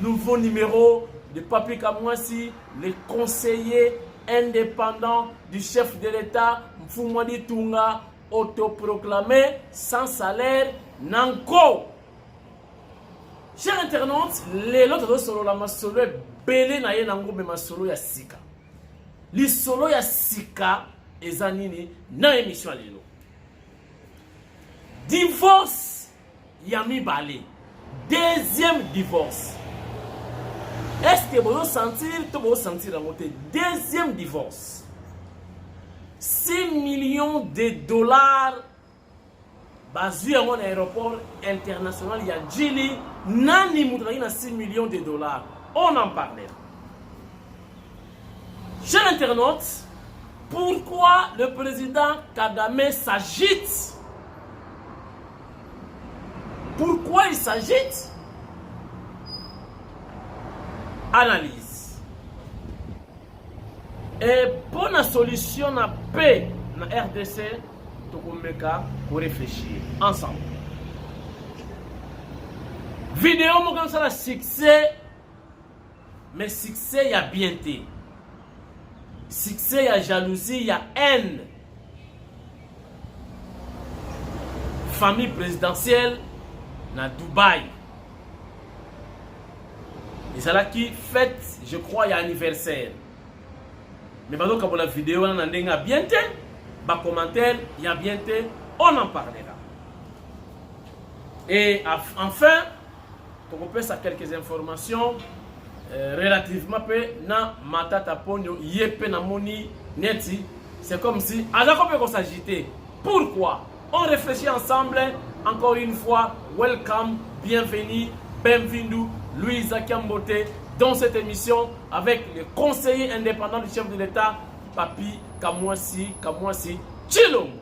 nouveau numéro de Papi Kamwasi, le conseiller indépendant du chef de l'État, Mfumwadi Tunga, autoproclamé, sans salaire, nanko. Chers internautes, les lots de solo la masolo est belé na ye nango me masolo ya sika. Li solo ya sika ezanini na émission lelo. Divorce Yami Balé. Deuxième divorce. Est-ce que vous sentir la montée? Deuxième divorce. 6 millions de dollars basé à mon aéroport international. Il y a Djili. Nani Moudraïna 6 millions de dollars. On en parlait. Chers internautes, pourquoi le président Kagame s'agite? Pourquoi il s'agite? Analyse. Et pour la solution à paix dans la RDC, pour réfléchir ensemble. Vidéo, comme ça, succès. Mais succès, il y a bienté. Succès, il y a jalousie, il y a haine. Famille présidentielle dans Dubaï. Et c'est là qui fête, je crois, il y a anniversaire. Mais maintenant, quand la vidéo, on a bien été, bas commentaire, il y a bien été, on en parlera. Et enfin, on peut ça quelques informations relativement peu na matata ponyo yepe na moni neti. C'est comme si alors qu'on peut s'agiter. Pourquoi? On réfléchit ensemble. Encore une fois, welcome, bienvenue, bienvenue, Louisa Kiambote dans cette émission avec le conseiller indépendant du chef de l'État, Papi Kamwasi Tshilombo.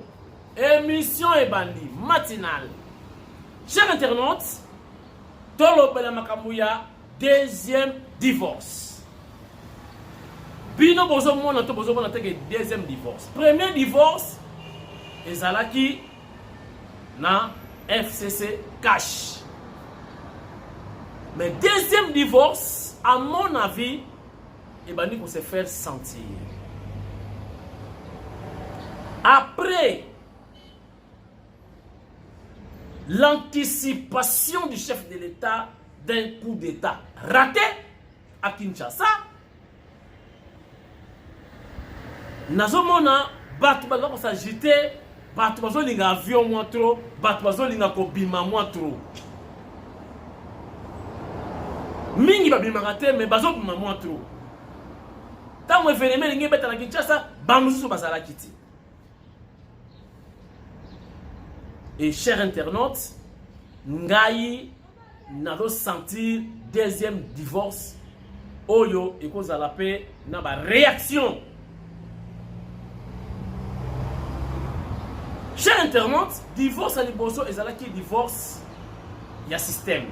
Émission Ebandi, matinale. Chers internautes, Tolo Bela Makamouya, deuxième divorce. Bino Bozo Mona to Bozo Mona teke deuxième divorce. Premier divorce, Ezalaki na FCC cash. Mais deuxième divorce, à mon avis, Ebandi pour se faire sentir. Après l'anticipation du chef de l'État d'un coup d'État raté à Kinshasa, Nazomona, Batoubazo pour s'agiter, Batoubazo linga avion moins trop, Batoubazo linga kobima moins trop. Mingi babima raté, mais Bazo bima moins trop. Tant que événement linga beta na Kinshasa, Bamusu basala kiti. Et chers internautes, Ngaï n'a pas senti deuxième divorce. Oyo et cause à la paix n'a pas réaction. Chers internautes, divorce à Liboso et Zalaki divorce, il y a système.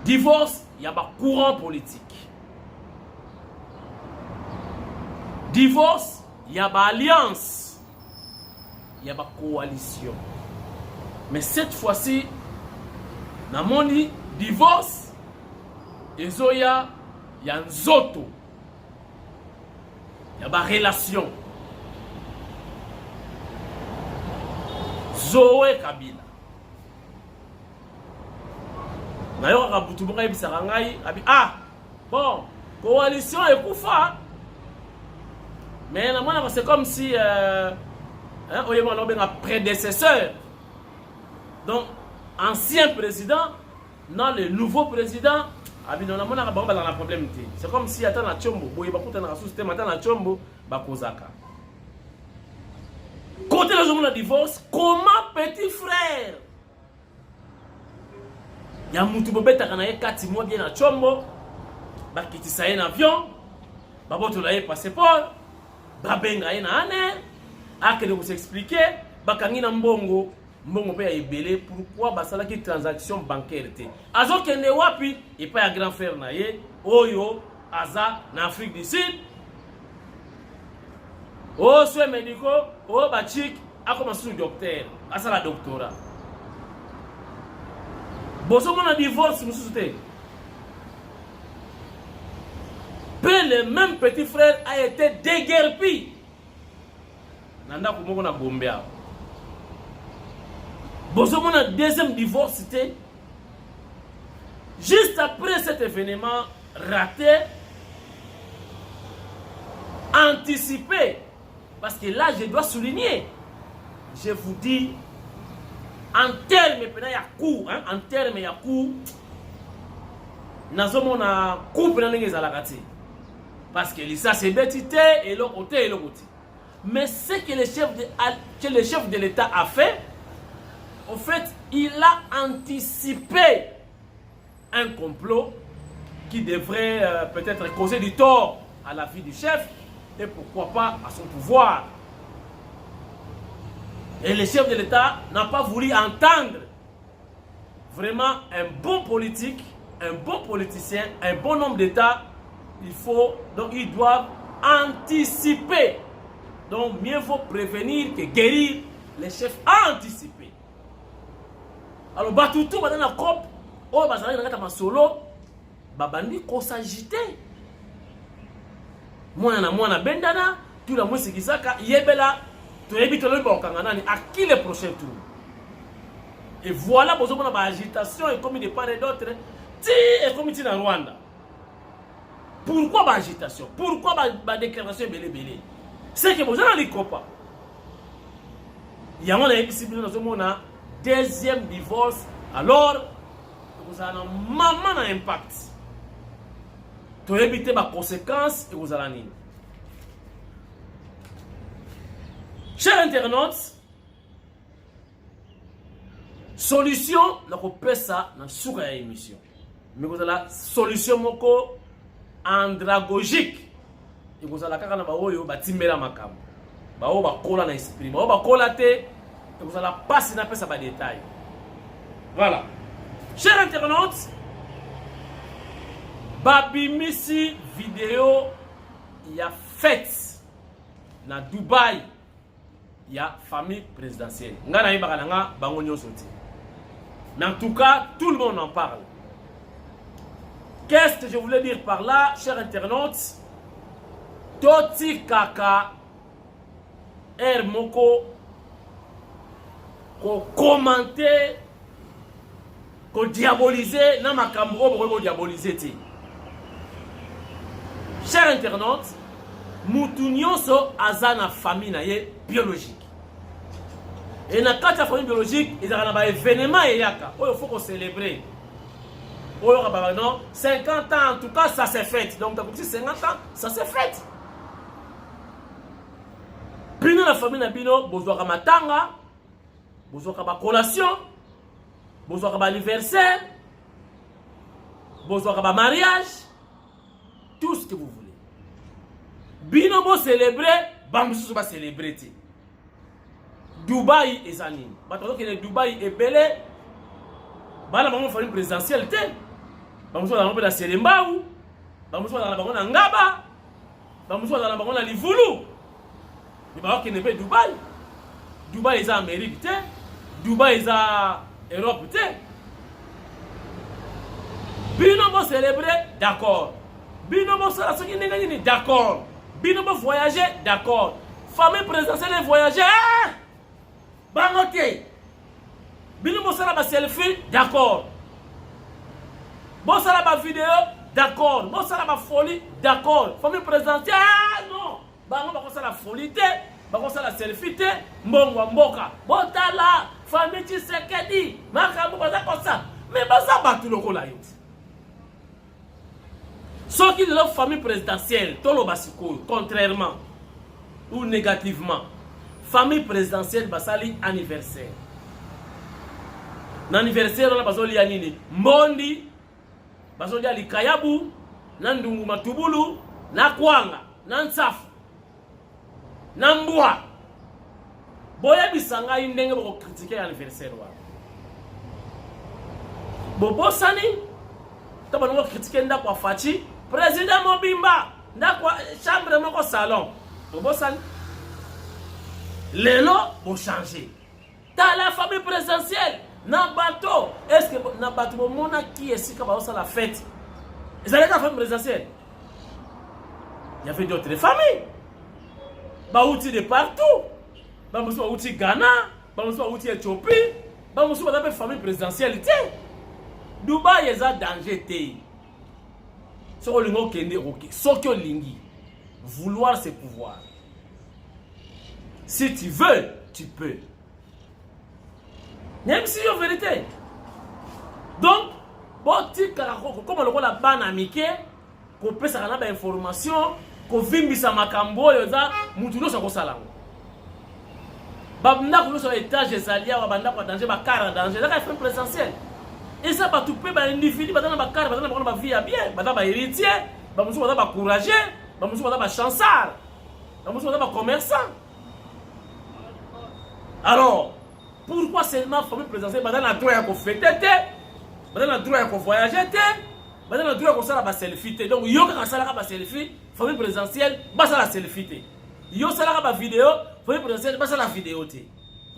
Divorce, il y a pas courant politique. Divorce, il y a pas alliance. Il y a pas coalition. Mais cette fois-ci, dans mon divorce, il y a un zoto. Il y a pas relation. Zoé Kabila. D'ailleurs, ah, bon, coalition est koufa. Mais c'est comme si on a un prédécesseur. Donc, ancien président, non, le nouveau président, on a un problème. C'est comme si attends la chombo, côté le jour de divorce, comment petit frère? Il y a Moutou Bobeta qui a 4 mois bien à chombo, qui a un avion, qui a un passeport, qui a un année. Ah, que de vous expliquer, bakangina mbongo pe ya ebele pourquoi basala ki transaction bancaire te. Azo kende wapi et pas ya grand frère na ye oyo aza na Afrique du Sud. Oh soins médicaux, oh bachik a commencé docteur, asala doctorat. Bozo mon divorce mususu te. Le même petit frère a été déguerpi. Nanda kumoko na Bombea. Bozo mon deuxième divorce c'était juste après cet événement raté, anticipé. Parce que là, je dois souligner, je vous dis, en termes, il y a coup, en termes, il y a coup, nous avons coupe dans les alakati. Parce que ça, c'est bêtité et l'autre côté et l'autre côté. Mais ce que le chef de l'État a fait, en fait, il a anticipé un complot qui devrait peut-être causer du tort à la vie du chef et pourquoi pas à son pouvoir. Et le chef de l'État n'a pas voulu entendre vraiment un bon politique, un bon politicien, un bon homme d'État. Donc ils doivent anticiper. Donc mieux vaut prévenir que guérir. Les chefs a anticipé. Alors Batutu va dans la COP. Oh bazali na kata solo. Babandi ko s'agiter. Mwana bendana. Tout la mwisi kisaka. Yebela. Tu évites le bon kanganani. À qui le prochain tour? Et voilà besoin de agitation et comme il part et d'autres. Ti et comme il en Rwanda. Pourquoi l'agitation? Pourquoi la déclaration belé? C'est que vous avez dit quoi? Il y a un deuxième divorce. Alors, vous avez un impact. Pour éviter les conséquences, et vous allez dire. Chers internautes, solution, on peut ça dans la émission. Mais vous avez la solution andragogique. Et vous allez faire des makam. Bao ba kola na esprit. Bao ba kola te. Et vous allez passer na pesa ba détail. Voilà. Chers internautes, babimisi vidéo il y a fête na Dubaï. Il y a famille présidentielle. Ngana yibaka nga bango nyonso ti. Mais en tout cas, tout le monde en parle. Qu'est-ce que je voulais dire par là, chers internautes? Toti kaka Moko ko commenter, ko diaboliser, na makambo ko diaboliser ti. Chers internautes, mutu nyonso azana famille na ye biologique. Et na kati ya famille biologique, ils ont un événement yaka. Il faut qu'on célébrer. Non, 50 ans en tout cas, ça s'est fait. Donc, tu as 50 ans, ça s'est fait. Puis, la famille n'a pas besoin de matanga, besoin de collation, besoin d'anniversaire, besoin de mariage, tout ce que vous voulez. Bino bo célébrer, bamoussou va célébrer. Dubaï et Zanin. Maintenant que Dubaï est belé, bala bango famille présidentielle té. Bamoussou dans la Serembaou, bamoussou dans la bango na Ngaba, bamoussou dans la bango na Livulu. Mais bah qui n'est pas Dubaï. Dubaï est Amérique té. Dubaï est Europe té. Bino bo célébrer, d'accord. Bino bo sala soki ndengani, d'accord. Bino bo voyager, d'accord. Famille présidentielle voyager. Bangote. Bino bo sala ba selfie, d'accord. Bo sala ba vidéo, d'accord. Bo sala ba folie, d'accord. Famille présidentielle, non. Bango ba ko sala folie té, ba ko sala selfie té, mbongo mboka. Botala, famille Tshisekedi, makambo ba ko sa. Mais ba sa ba tout lokola yo. Ceux qui de leur famille présidentielle, contrairement ou négativement, famille présidentielle, basali anniversaire. L'anniversaire, on a besoin de nini. Mbondi, besoin de Kayabu, Nandungu Matubulu, Nakwanga, Nansafu, Nambua. Boya bisanga indenge pour critiquer l'anniversaire. Bobo Sani, tu vas critiquer Ndakwa Fachi. Président Mobimba, ndakwa chambre moko salon. Bobosan. Lelo pour changer. Dans la famille présidentielle, Na bateau, est-ce que na bateau mona qui est si ça la fête? Ils allaient la famille présidentielle. Il y avait d'autres familles. Baouti de partout. Baouti outi Ghana, Baouti outi Éthiopie, Baouti outi famille présidentielle. Dubaï est un danger. Sur le mot kende ok, sokyo lingi. Vouloir c'est pouvoir. Si tu veux, tu peux. Même si c'est vérité. Donc, bon, comme on a ban amike, qu'on peut s'en des informations, qu'on vimbisa makambo, yoza, mutuno sa kosalango. Babna kuno sur l'étage des alliés, babanda kwa danger, bakara danger, là il fait présentiel. Et ça ba tout peu ba individu, badana bakara, badana ba vie à bien, badana ba héritier, ba musu badana ba courageux, ba musu badana ba chancard, ba musu badana ba commerçant. Alors, pourquoi seulement la famille présidentielle badana droit à fêter, badana droit à voyager, badana droit à faire la selfie. Donc yo ka sala ka selfie, famille présidentielle ba sala selfie. Yo sala ka vidéo, famille présidentielle ba sala vidéo té.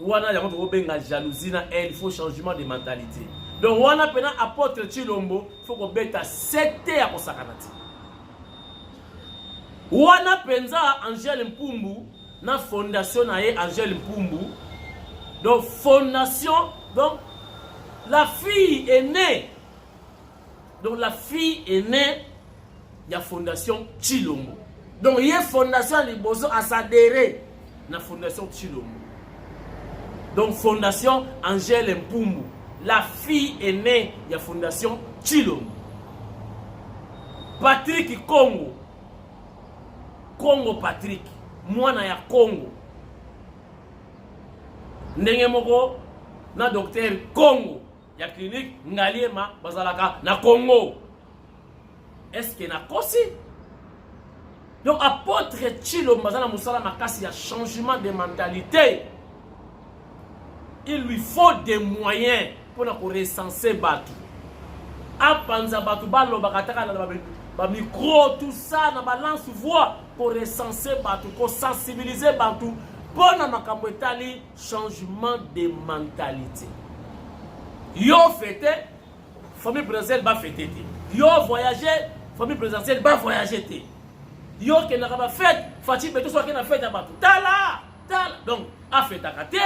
Wana ya ko benga jalousie na il faut changement de mentalité. Donc wana pena apôtre Chilombo, faut ko beta secte ya ko sakanati. Wana penza Angèle Mpumbu na fondation na ye Angèle Mpumbu. Donc fondation, donc la fille est née. Donc la fille est née, il y a fondation Chilombo. Donc il y a fondation Liboso à s'adhérer à la fondation Chilombo. Donc fondation Angèle Mpumbu. La fille est née, il y a fondation Chilombo. Patrick Congo. Congo Patrick. Mwana ya Congo. Ndenge moko na docteur Congo. Ya clinique Ngaliema bazalaka na Congo. Est-ce que na kosi? Donc apôtre Chilombo bazana musala makasi ya changement de mentalité. Il lui faut des moyens pour recenser Batu. Apanza Batu balo bakataka na ba micro tout ça na balance voix pour recenser Batu, pour sensibiliser Batu pour na makambo etali changement de mentalité. Yo fêté, famille présidentielle va fêter. Yo voyager, famille présidentielle va voyager. Yo ke na ba fête, Fati beto so ke na fête Batu. Tala. Donc a fête akate.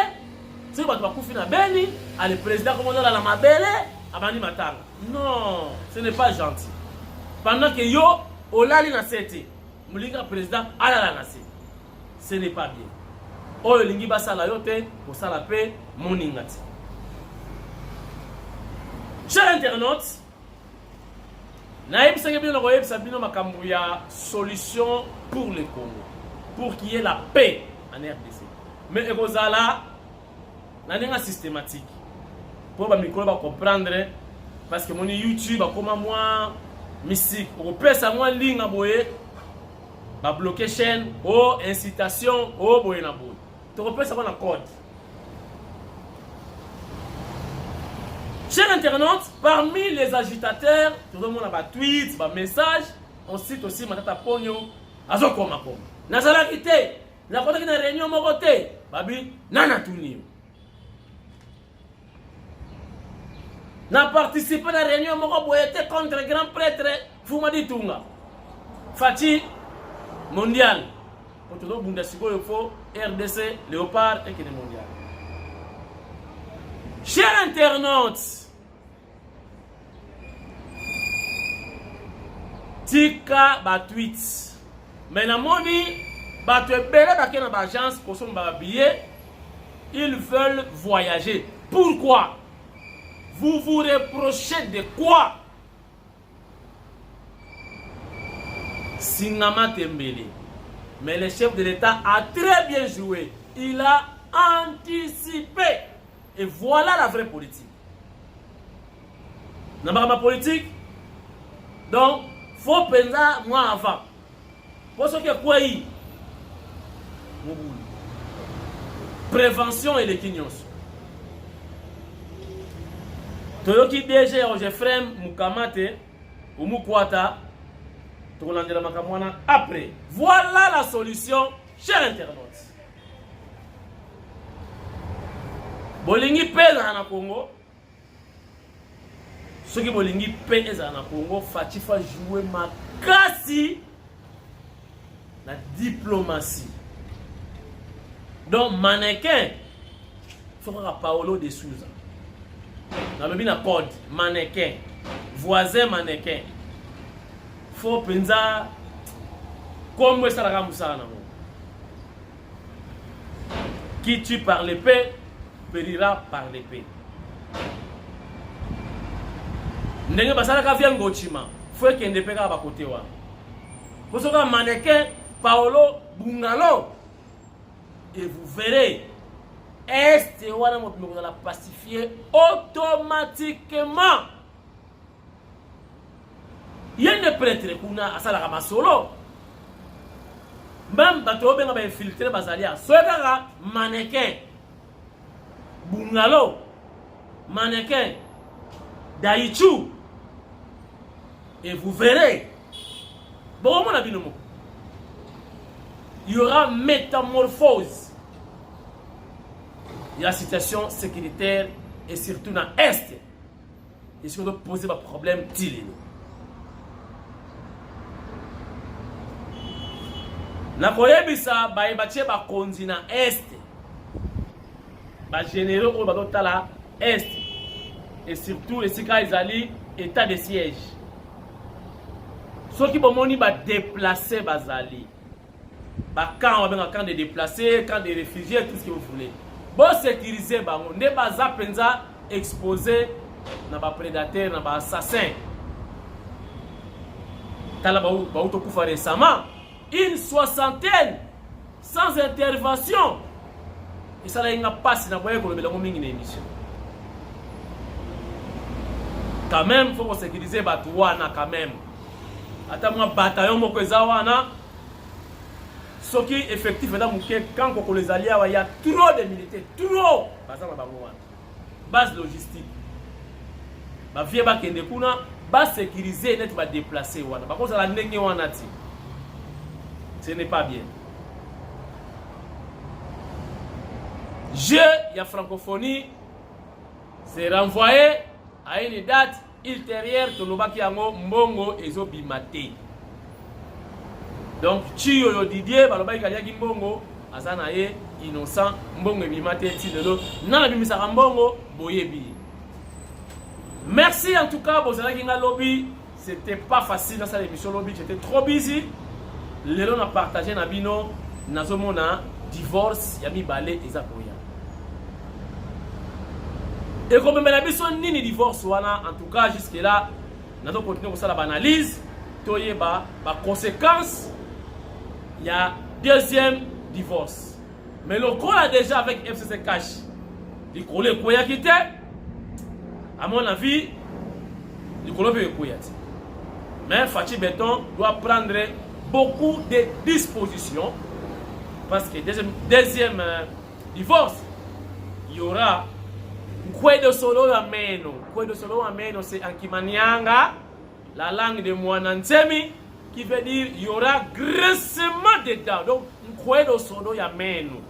Si Batu bakufi na beni, a le président comment dans la mabele, abani matanga. Non, ce n'est pas gentil. Pendant que yo olali na sete, mulinga président ala la nase. Ce n'est pas bien. Oyo lingi basala yote pour sala paix moningati. Chers internautes, naïb sangebino royeb sabino makambu ya solution pour le Congo, pour qu'il y ait la paix en RDC. Mais ekozala naninga systématique. Pour ba micro ba comprendre parce que mon YouTube a comme moi mystique. Au pesa moi ligne boye ba bloquer chaîne ou incitation ou boye na boye. Tu repères ça dans code. Chers internautes, parmi les agitateurs, tout le monde a des tweets, des messages, on cite aussi Matata Ponyo, Azokoma Koma. Nazala kite, na kota ki na réunion mokote, babi nana tuni. Na participé à la réunion moko boyete contre le grand prêtre Fumadi Tunga. Fati mondial. Pour tout le monde, il faut RDC, Léopard et Kene mondial. Chers internautes, tika ba tweets. Mais na moni ba te belé ba kena ba agence pour son ba billet, ils veulent voyager. Pourquoi? Vous vous reprochez de quoi? Singama Tembele. Mais le chef de l'État a très bien joué. Il a anticipé. Et voilà la vraie politique. N'a pas ma politique. Donc, faut penser moi avant. Pour ce qui est quoi? Prévention et les quignons. Toyoki DG Ojefrem Mukamate ou Mukwata. Après, voilà la solution, chers internautes. Bolingi pesa na Congo, Ce qui bolingi pe ezala na Congo fati fa jouer makasi la diplomatie. Donc mannequin faut que Paolo de Souza. Dans le bina code mannequin, voisin mannequin. Faut penser comme ça la musana. Qui tue par l'épée périra par l'épée. Ndenge basala ka via ngochima, faut que ndepeka ba côté wa. Parce que mannequin Paolo Bungalo et vous verrez est wana mo la pacifier automatiquement. Yende prêtre kuna asala ka masolo. Même bato benga ba infiltrer bazalia. Soka mannequin Bungalo mannequin Daichu et vous verrez. Bon, mon avis, il y aura métamorphose. Il y a la situation sécuritaire et surtout dans l'Est. Et si on doit poser un problème, dis-le. Na koyebisa bayebatie ba konzi na Est. Ba généraux au bato tala Est. Et surtout les sika izali état de siège. Ceux qui bomoni ba déplacer bazali. Ba camp de déplacés, camp de réfugiés, tout ce que vous voulez. Bon sécuriser bango, ne baza penza exposé na ba prédateur, na ba assassin. Tala ba uto kufa récemment, une soixantaine sans intervention. Et ça là inga passe na boye ko le belango mingi na émission. Quand même, il faut qu'on sécurise les batouana quand même. Attends, un bataillon mokozawana. Ce qui est effectif, quand on les alliés, il y a trop de militaires. Trop. Base logistique. Ma vie va kende kuna, base sécurisée, net va déplacer. Par contre, la nenge wanati. Ce n'est pas bien. Il y a francophonie, c'est renvoyé à une date ultérieure tolobaki yango mbongo ezobimate. Donc Chiyo Didier balobaki kaliaki mbongo azana ye innocent mbongo ebimate tilelo na bimisaka mbongo boyebi. Merci en tout cas bozalaki nga lobby, c'était pas facile dans cette émission lobby, j'étais trop busy. Lelo na partagé na bino nazomona divorce ya mibale ezakoya. Et comme on a besoin de divorce, en tout cas, jusque-là, nous allons continuer à l'analyse. Il y a des conséquences. Il y a deuxième divorce. Mais le coup là déjà avec FCC Cash, il y a quoi qui était. À mon avis, il y a quoi. Mais Fatih Béton doit prendre beaucoup de dispositions. Parce que deuxième divorce, il y aura Kwedo solo ameno. Kwedo solo ameno c'est en Kimanianga, la langue de Mwanantsemi, qui veut dire il y aura grincement dedans. Donc Kwedo solo ameno.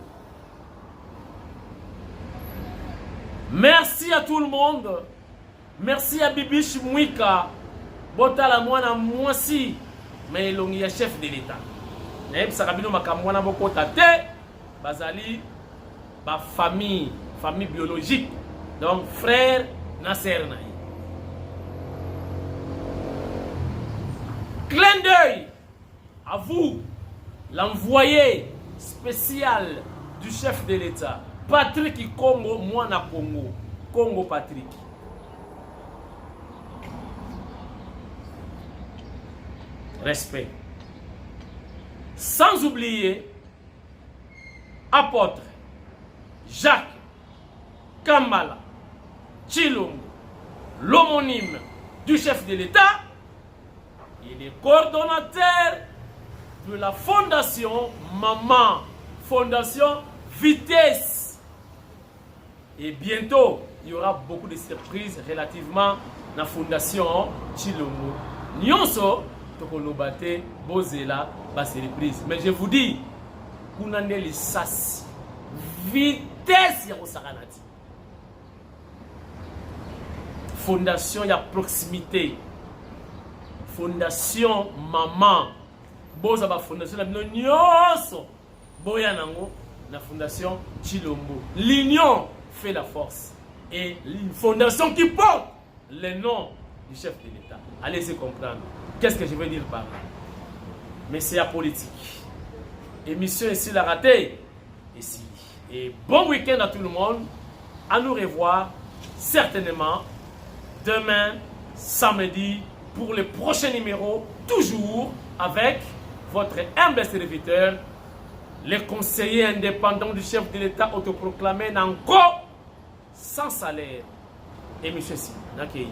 Merci à tout le monde. Merci à Bibi Chimwika. Botala mwana mwasi. Mais il y a chef de l'État. Naïb Sarabino makamwana boko tate. Bazali ba famille biologique. Donc, frère Nasser Naï. Clin d'œil à vous, l'envoyé spécial du chef de l'État, Patrick Congo, moi na Congo. Congo Patrick. Respect. Sans oublier, apôtre Jacques Kamala Chilombo, l'homonyme du chef de l'État, il est coordonnateur de la fondation Maman, fondation Vitesse. Et bientôt, il y aura beaucoup de surprises relativement à la fondation Chilombo. Nyonso, Tokolobate, Bozela, bas surprise. Mais je vous dis, Kunande Lissas, Vitesse Yarosaranati. fondation ya proximité, fondation maman, boza ba fondation la bino nyonso boya nango na fondation Chilombo. L'union fait la force et une fondation qui porte le nom du chef de l'État. Allez-y comprendre. Qu'est-ce que je veux dire par là? Mais c'est la politique. Émission ici la ratée. Ici. Et bon week-end à tout le monde. À nous revoir certainement demain, samedi, pour le prochain numéro, toujours avec votre humble serviteur, le conseiller indépendant du chef de l'État autoproclamé Nanko, sans salaire. Et monsieur Si, Nakei.